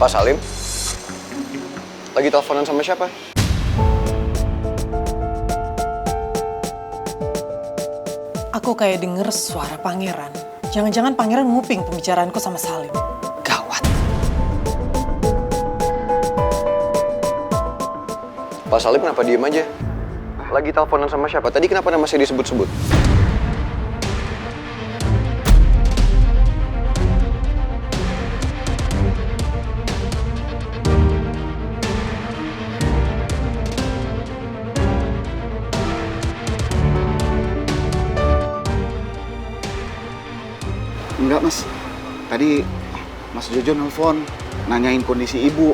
Pak Salim? Lagi teleponan sama siapa? Aku kayak denger suara pangeran. Jangan-jangan pangeran nguping pembicaraanku sama Salim. Gawat. Pak Salim kenapa diem aja? Lagi teleponan sama siapa? Tadi kenapa nama saya disebut-sebut? Enggak mas, tadi Mas Jojo nelpon nanyain kondisi ibu.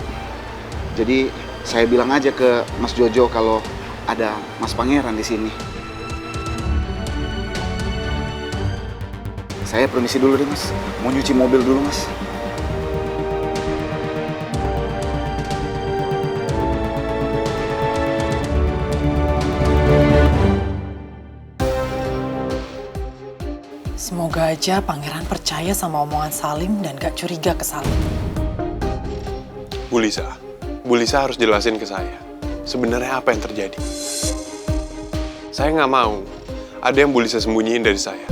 Jadi saya bilang aja ke Mas Jojo kalau ada Mas Pangeran di sini. Saya permisi dulu deh mas, mau nyuci mobil dulu mas. Semoga aja pangeran percaya sama omongan Salim dan gak curiga ke Salim. Bu Lisa harus jelasin ke saya. Sebenarnya apa yang terjadi? Saya nggak mau ada yang Bu Lisa sembunyiin dari saya.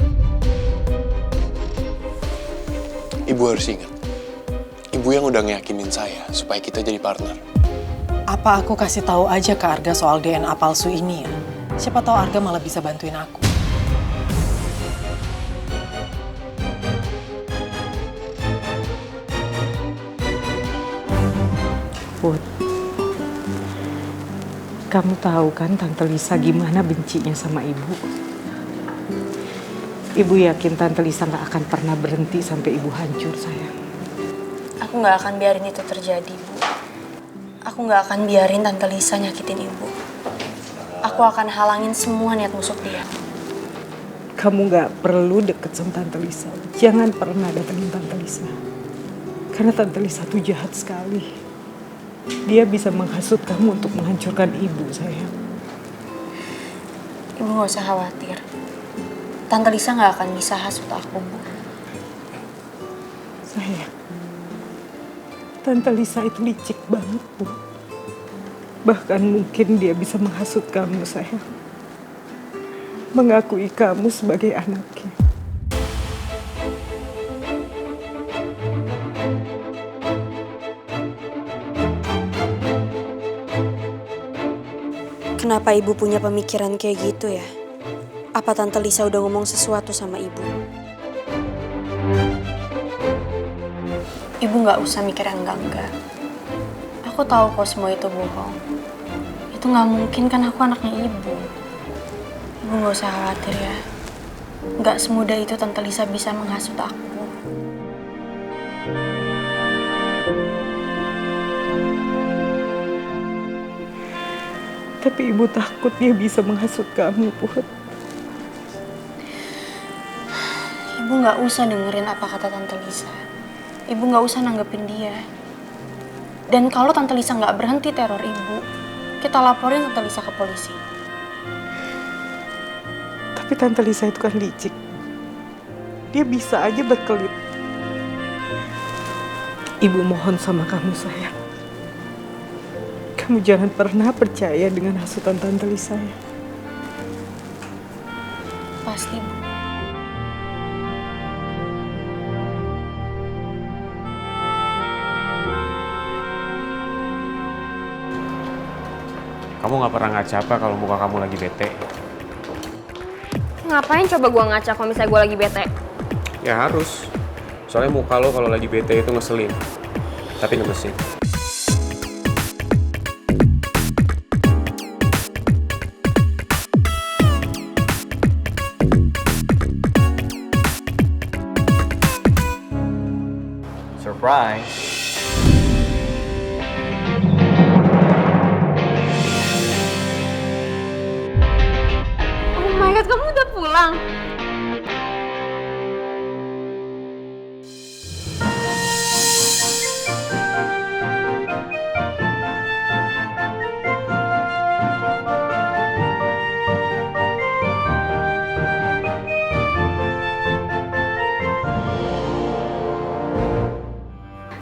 Ibu harus ingat, ibu yang udah ngeyakinin saya supaya kita jadi partner. Apa aku kasih tahu aja ke Arga soal DNA palsu ini ya? Siapa tahu Arga malah bisa bantuin aku. Put, kamu tahu kan Tante Lisa gimana bencinya sama ibu? Ibu yakin Tante Lisa gak akan pernah berhenti sampai ibu hancur, sayang. Aku gak akan biarin itu terjadi, Bu. Aku gak akan biarin Tante Lisa nyakitin ibu. Aku akan halangin semua niat musuh dia. Kamu gak perlu deket sama Tante Lisa. Jangan pernah datengin Tante Lisa. Karena Tante Lisa tuh jahat sekali. Dia bisa menghasut kamu untuk menghancurkan ibu, sayang. Ibu gak usah khawatir. Tante Lisa gak akan bisa hasut aku, Bu. Sayang, Tante Lisa itu licik banget, Bu. Bahkan mungkin dia bisa menghasut kamu, sayang. Mengakui kamu sebagai anaknya. Kenapa ibu punya pemikiran kayak gitu ya? Apa Tante Lisa udah ngomong sesuatu sama ibu? Ibu gak usah mikir yang enggak-enggak. Aku tahu kok semua itu bohong. Itu gak mungkin kan aku anaknya ibu. Ibu gak usah khawatir ya. Gak semudah itu Tante Lisa bisa menghasut aku. Tapi ibu takut dia bisa menghasut kamu, Put. Ibu gak usah dengerin apa kata Tante Lisa. Ibu gak usah nanggepin dia. Dan kalau Tante Lisa gak berhenti teror ibu, kita laporin Tante Lisa ke polisi. Tapi Tante Lisa itu kan licik. Dia bisa aja berkelit. Ibu mohon sama kamu, sayang. Kamu jangan pernah percaya dengan hasutan Tante Lisa, ya. Pasti, Bu. Kamu gak pernah ngaca apa kalau muka kamu lagi bete? Ngapain coba gue ngaca kalau misalnya gue lagi bete? Ya harus. Soalnya muka lo kalau lagi bete itu ngeselin. Tapi ngemesin. Surprise! Oh my god, kamu udah pulang?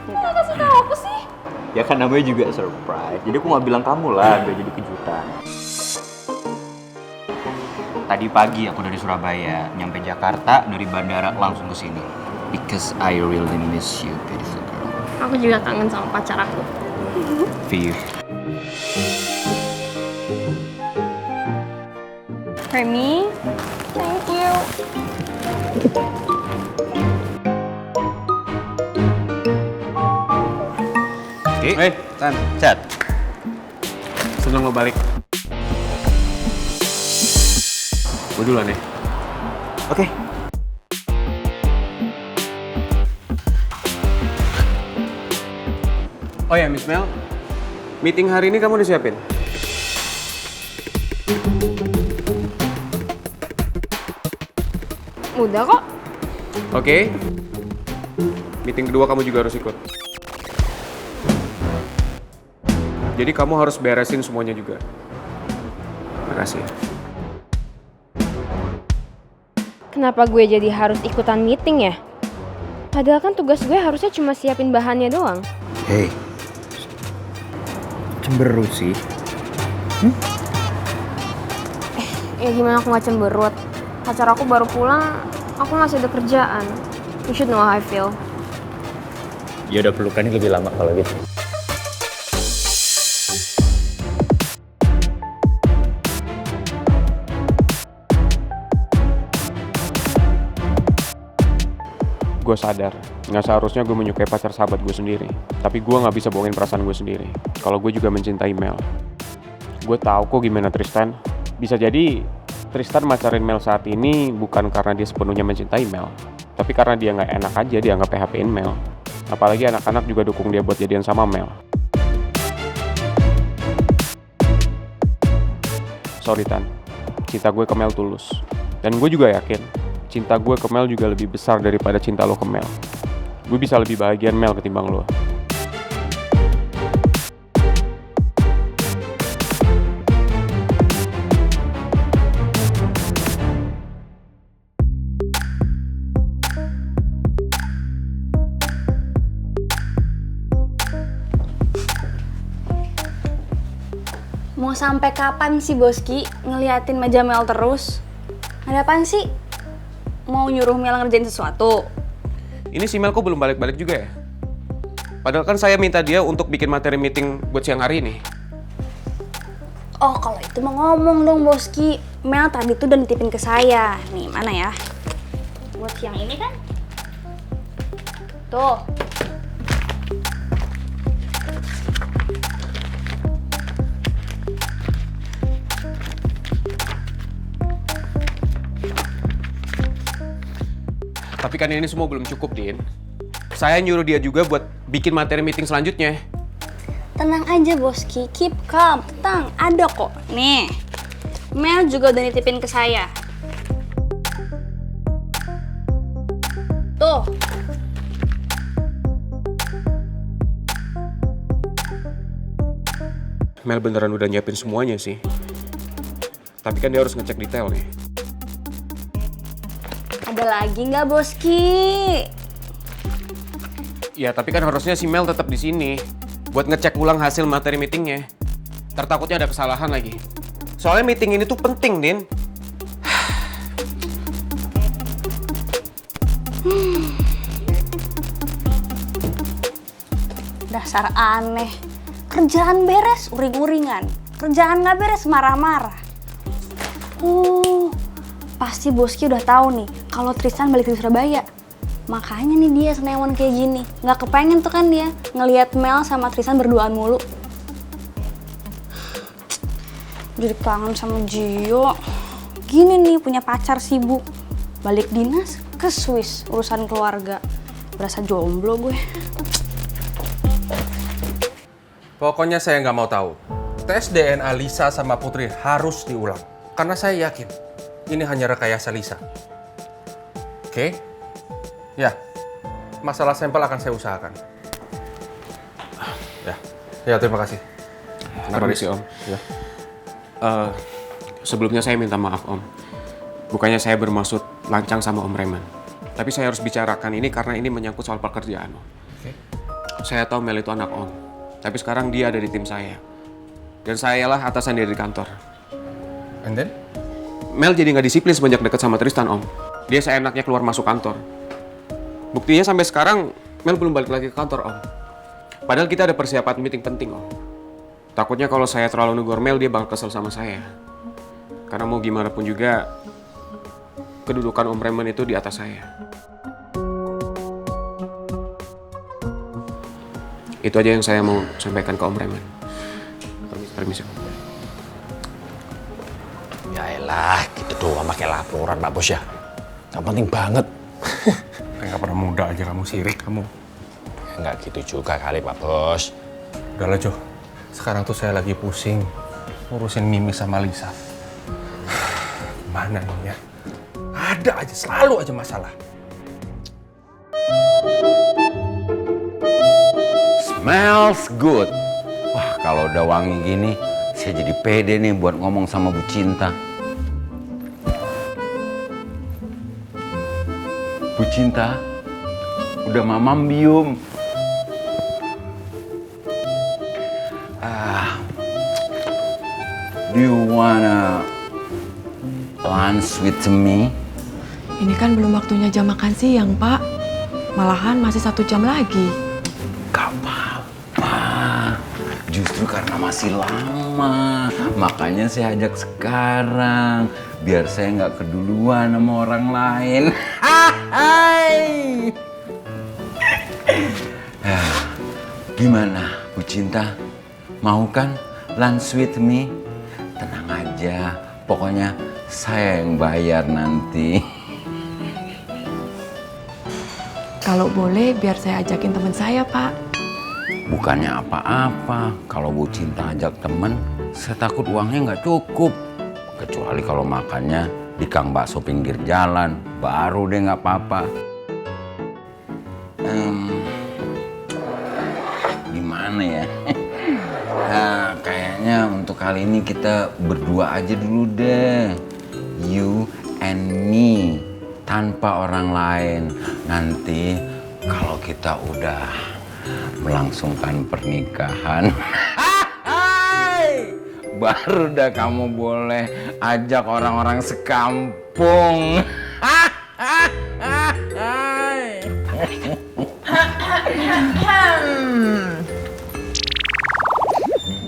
Kok gak kasih tau aku sih? Ya kan namanya juga surprise. Jadi aku nggak bilang kamu lah, biar jadi kejutan. Tadi pagi aku dari Surabaya, nyampe Jakarta, dari bandara langsung ke sini. Because I really miss you, beautiful girl. Aku juga kangen sama pacar aku. Viv. Remy, thank you. Hey, Tan, Chat. seneng lo balik. Gue duluan ya. Oke. Oh ya, Miss Mel. Meeting hari ini kamu udah siapin? Udah kok. Oke. Meeting kedua kamu juga harus ikut. Jadi kamu harus beresin semuanya juga. Makasih. Kenapa gue jadi harus ikutan meeting ya? Padahal kan tugas gue harusnya cuma siapin bahannya doang. Hey. Cemberut sih. Ya gimana aku gak cemberut? Pacar aku baru pulang, aku masih ada kerjaan. You should know how I feel. Ya udah pelukannya lebih lama kalau gitu. Gue sadar, nggak seharusnya gue menyukai pacar sahabat gue sendiri. Tapi gue nggak bisa bohongin perasaan gue sendiri. Kalau gue juga mencintai Mel. Gue tahu kok gimana Tristan. Bisa jadi Tristan macarin Mel saat ini bukan karena dia sepenuhnya mencintai Mel. Tapi karena dia nggak enak aja dianggap PHP-in Mel. Apalagi anak-anak juga dukung dia buat jadian sama Mel. Sorry Tan, cinta gue ke Mel tulus. Dan gue juga yakin, cinta gue ke Mel juga lebih besar daripada cinta lo ke Mel. Gue bisa lebih bahagian Mel ketimbang lo. Mau sampai kapan sih Boski ngeliatin meja Mel terus? Ada apaan sih? Mau nyuruh Mel ngerjain sesuatu? Ini si Mel kok belum balik-balik juga ya? Padahal kan saya minta dia untuk bikin materi meeting buat siang hari ini. Oh kalau itu mau ngomong dong Boski. Mel tadi tuh udah nitipin ke saya. Nih mana ya? Buat siang ini kan? Tuh. Tapi kan ini semua belum cukup, Din. Saya nyuruh dia juga buat bikin materi meeting selanjutnya. Tenang aja Boski, keep calm, tenang, ada kok. Nih, Mel juga udah nitipin ke saya. Tuh. Mel beneran udah nyiapin semuanya sih. Tapi kan dia harus ngecek detail nih. Ada lagi nggak Boski? Ya, tapi kan harusnya si Mel tetap di sini buat ngecek ulang hasil materi meetingnya. Ntar takutnya ada kesalahan lagi. Soalnya meeting ini tuh penting, Din. Dasar aneh. Kerjaan beres, uring-uringan. Kerjaan nggak beres, marah-marah. Pasti Boski udah tahu nih kalau Tristan balik ke Surabaya. Makanya nih dia senewan kayak gini. Nggak kepengen tuh kan dia ngelihat Mel sama Tristan berduaan mulu. Jadi kangen sama Gio. Gini nih punya pacar sibuk. Balik dinas ke Swiss urusan keluarga. Berasa jomblo gue. Pokoknya saya nggak mau tahu. Tes DNA Lisa sama Putri harus diulang. Karena saya yakin ini hanya rekayasa Lisa. Oke? Ya, masalah sampel akan saya usahakan. Ya terima kasih. Permisi, Om. Ya. Sebelumnya saya minta maaf, Om. Bukannya saya bermaksud lancang sama Om Raymond. Tapi saya harus bicarakan ini karena ini menyangkut soal pekerjaan, Om. Oke. Saya tahu Mel itu anak Om. Tapi sekarang dia ada di tim saya. Dan sayalah atasan dia di kantor. And then? Mel jadi nggak disiplin semenjak deket sama Tristan, Om. Dia seenaknya keluar masuk kantor. Buktinya sampai sekarang Mel belum balik lagi ke kantor, Om. Padahal kita ada persiapan meeting penting, Om. Takutnya kalau saya terlalu negur Mel, dia bakal kesel sama saya. Karena mau gimana pun juga, kedudukan Om Raymond itu di atas saya. Itu aja yang saya mau sampaikan ke Om Raymond. Permisi, Om. Ya elah, gitu doang pakai laporan Pak Bos ya. Gak penting banget. Kayak pernah muda aja kamu, sirik kamu. Nggak gitu juga kali Pak Bos. Udahlah Jo, sekarang tuh saya lagi pusing ngurusin Mimi sama Lisa. Mana nih ya? Ada aja, selalu aja masalah. Smells good. Wah, kalau udah wangi gini, saya jadi pede nih buat ngomong sama Bu Cinta. Bu Cinta, udah mamam bium. Do you wanna lunch with me? Ini kan belum waktunya jam makan siang, Pak. Malahan masih 1 jam lagi. Gak apa-apa. Justru karena masih lama, makanya saya ajak sekarang. Biar saya nggak keduluan sama orang lain. Hai. Gimana, Bu Cinta? Mau kan lunch with me? Tenang aja, pokoknya saya yang bayar nanti. Kalau boleh, biar saya ajakin teman saya, Pak. Bukannya apa-apa, kalau Bu Cinta ajak temen, saya takut uangnya nggak cukup. Kecuali kalau makannya di Kang Bakso pinggir jalan, baru deh nggak apa-apa. Gimana ya? Nah, kayaknya untuk kali ini kita berdua aja dulu deh. You and me, tanpa orang lain. Nanti kalau kita udah melangsungkan pernikahan, baru dah kamu boleh ajak orang-orang sekampung.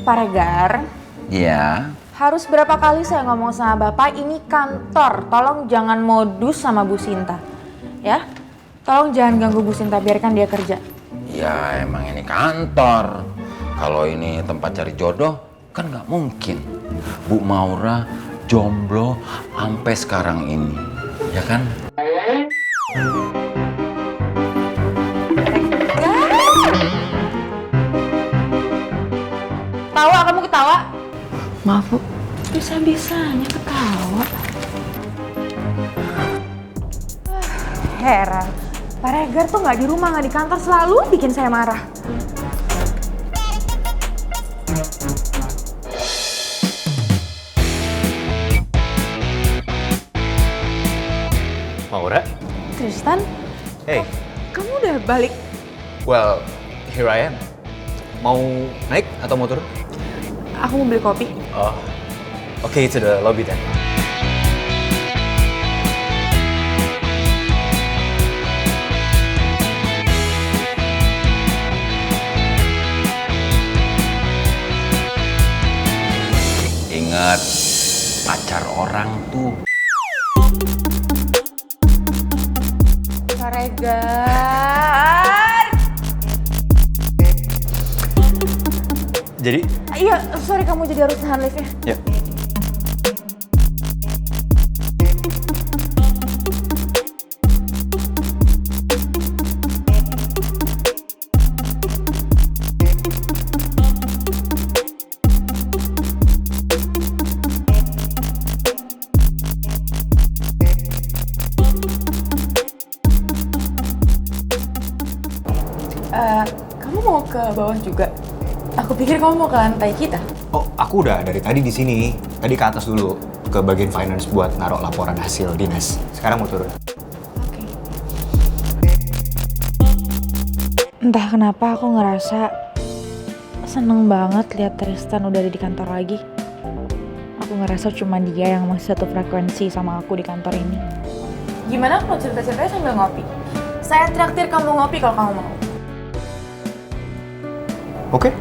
Pak Regar. Ya. Harus berapa kali saya ngomong sama Bapak, ini kantor. Tolong jangan modus sama Bu Sinta. Ya? Tolong jangan ganggu Bu Sinta, biarkan dia kerja. Ya emang ini kantor. Kalau ini tempat cari jodoh, kan nggak mungkin. Bu Maura jomblo sampai sekarang ini. Ya kan? Tawa, kamu ketawa? Maaf, Bu. Bisa-bisanya ketawa. Heran, Pak Regar tuh nggak di rumah, nggak di kantor, selalu bikin saya marah. Maura? Tristan? Hey. Kamu udah balik? Well, here I am. Mau naik atau mau turun? Aku mau beli kopi. Oh, okay, to the lobby then. Ingat, pacar orang tuh. Pak Regar. Jadi? Iya, sorry kamu jadi harus tahan liftnya. Ya. Kamu mau ke bawah juga? Aku pikir kamu mau ke lantai kita. Oh, aku udah dari tadi di sini. Tadi ke atas dulu, ke bagian finance buat naruh laporan hasil dinas. Sekarang mau turun. Entah kenapa aku ngerasa seneng banget lihat Tristan udah ada di kantor lagi. Aku ngerasa cuma dia yang masih satu frekuensi sama aku di kantor ini. Gimana kalau cerita-ceritanya sambil ngopi? Saya traktir kamu ngopi kalau kamu mau. Oke.